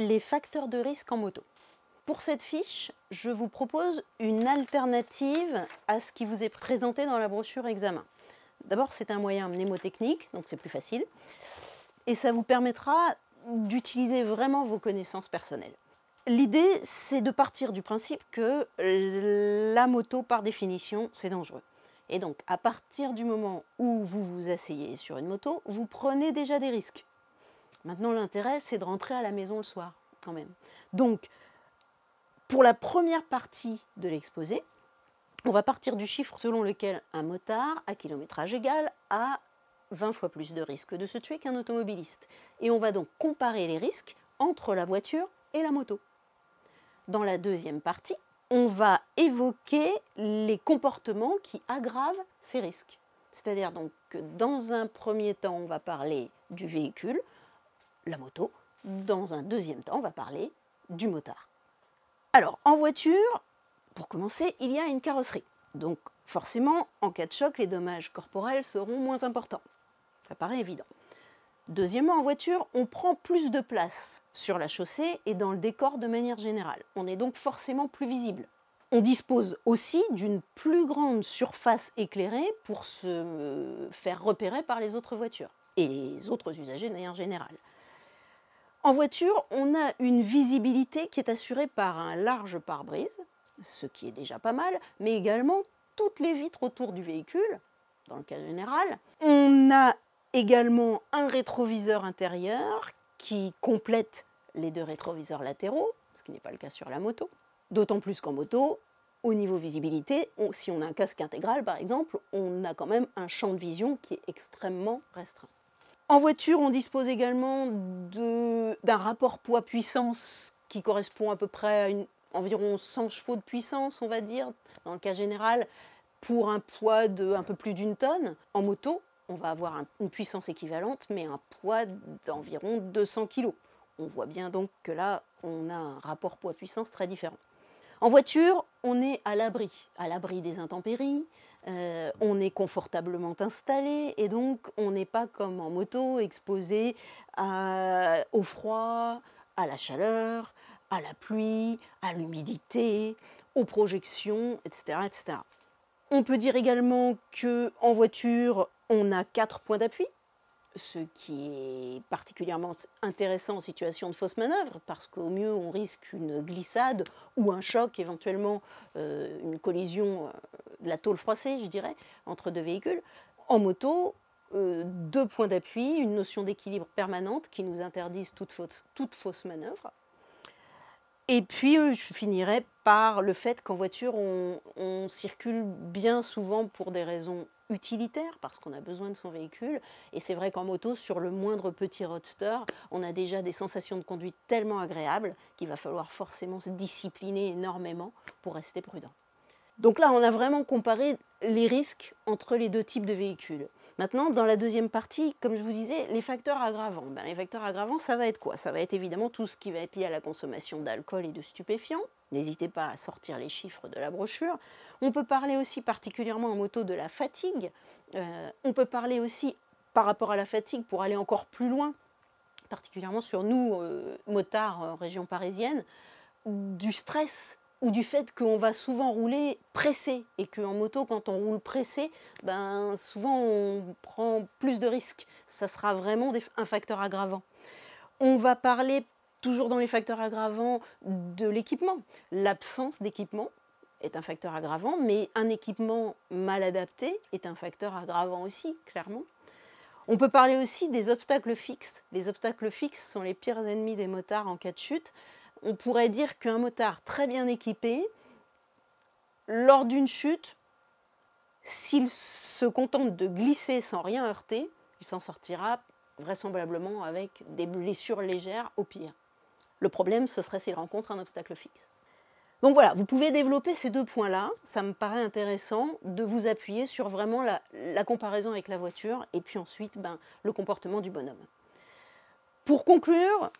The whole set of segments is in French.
les facteurs de risque en moto. Pour cette fiche, je vous propose une alternative à ce qui vous est présenté dans la brochure examen. D'abord, c'est un moyen mnémotechnique, donc c'est plus facile, et ça vous permettra d'utiliser vraiment vos connaissances personnelles. L'idée, c'est de partir du principe que la moto, par définition, c'est dangereux. Et donc, à partir du moment où vous vous asseyez sur une moto, vous prenez déjà des risques. Maintenant, l'intérêt, c'est de rentrer à la maison le soir, quand même. Donc, pour la première partie de l'exposé, on va partir du chiffre selon lequel un motard, à kilométrage égal, a 20 fois plus de risques de se tuer qu'un automobiliste. Et on va donc comparer les risques entre la voiture et la moto. Dans la deuxième partie, on va évoquer les comportements qui aggravent ces risques. C'est-à-dire donc que dans un premier temps, on va parler du véhicule, la moto. Dans un deuxième temps, on va parler du motard. Alors, en voiture, pour commencer, il y a une carrosserie. Donc, forcément, en cas de choc, les dommages corporels seront moins importants. Ça paraît évident. Deuxièmement, en voiture, on prend plus de place sur la chaussée et dans le décor de manière générale. On est donc forcément plus visible. On dispose aussi d'une plus grande surface éclairée pour se faire repérer par les autres voitures et les autres usagers de manière générale. En voiture, on a une visibilité qui est assurée par un large pare-brise, ce qui est déjà pas mal, mais également toutes les vitres autour du véhicule, dans le cas général. On a également un rétroviseur intérieur qui complète les deux rétroviseurs latéraux, ce qui n'est pas le cas sur la moto. D'autant plus qu'en moto, au niveau visibilité, si on a un casque intégral par exemple, on a quand même un champ de vision qui est extrêmement restreint. En voiture, on dispose également d'un rapport poids-puissance qui correspond à peu près à environ 100 chevaux de puissance, on va dire, dans le cas général, pour un poids de un peu plus d'une tonne. En moto, on va avoir une puissance équivalente, mais un poids d'environ 200 kg. On voit bien donc que là, on a un rapport poids-puissance très différent. En voiture, on est à l'abri des intempéries, on est confortablement installé et donc on n'est pas comme en moto exposé au froid, à la chaleur, à la pluie, à l'humidité, aux projections, etc., etc. On peut dire également qu'en voiture, on a 4 points d'appui, ce qui est particulièrement intéressant en situation de fausse manœuvre, parce qu'au mieux on risque une glissade ou un choc, éventuellement une collision de la tôle froissée, je dirais, entre deux véhicules. En moto, 2 points d'appui, une notion d'équilibre permanente qui nous interdisent toute fausse manœuvre. Et puis, je finirai par le fait qu'en voiture, on circule bien souvent pour des raisons utilitaires, parce qu'on a besoin de son véhicule. Et c'est vrai qu'en moto, sur le moindre petit roadster, on a déjà des sensations de conduite tellement agréables qu'il va falloir forcément se discipliner énormément pour rester prudent. Donc là, on a vraiment comparé les risques entre les deux types de véhicules. Maintenant, dans la deuxième partie, comme je vous disais, les facteurs aggravants. Les facteurs aggravants, ça va être quoi? Ça va être évidemment tout ce qui va être lié à la consommation d'alcool et de stupéfiants. N'hésitez pas à sortir les chiffres de la brochure. On peut parler aussi particulièrement en moto de la fatigue. On peut parler aussi par rapport à la fatigue pour aller encore plus loin, particulièrement sur nous, motards en région parisienne, du stress ou du fait qu'on va souvent rouler pressé et qu'en moto, quand on roule pressé, souvent on prend plus de risques. Ça sera vraiment un facteur aggravant. On va parler, toujours dans les facteurs aggravants, de l'équipement. L'absence d'équipement est un facteur aggravant, mais un équipement mal adapté est un facteur aggravant aussi, clairement. On peut parler aussi des obstacles fixes. Les obstacles fixes sont les pires ennemis des motards en cas de chute. On pourrait dire qu'un motard très bien équipé, lors d'une chute, s'il se contente de glisser sans rien heurter, il s'en sortira vraisemblablement avec des blessures légères au pire. Le problème, ce serait s'il rencontre un obstacle fixe. Donc voilà, vous pouvez développer ces deux points-là. Ça me paraît intéressant de vous appuyer sur vraiment la comparaison avec la voiture et puis ensuite le comportement du bonhomme. Pour conclure,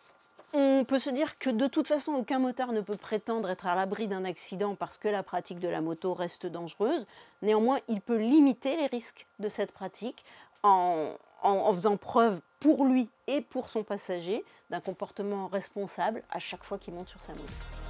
on peut se dire que de toute façon, aucun motard ne peut prétendre être à l'abri d'un accident parce que la pratique de la moto reste dangereuse. Néanmoins, il peut limiter les risques de cette pratique en faisant preuve pour lui et pour son passager d'un comportement responsable à chaque fois qu'il monte sur sa moto.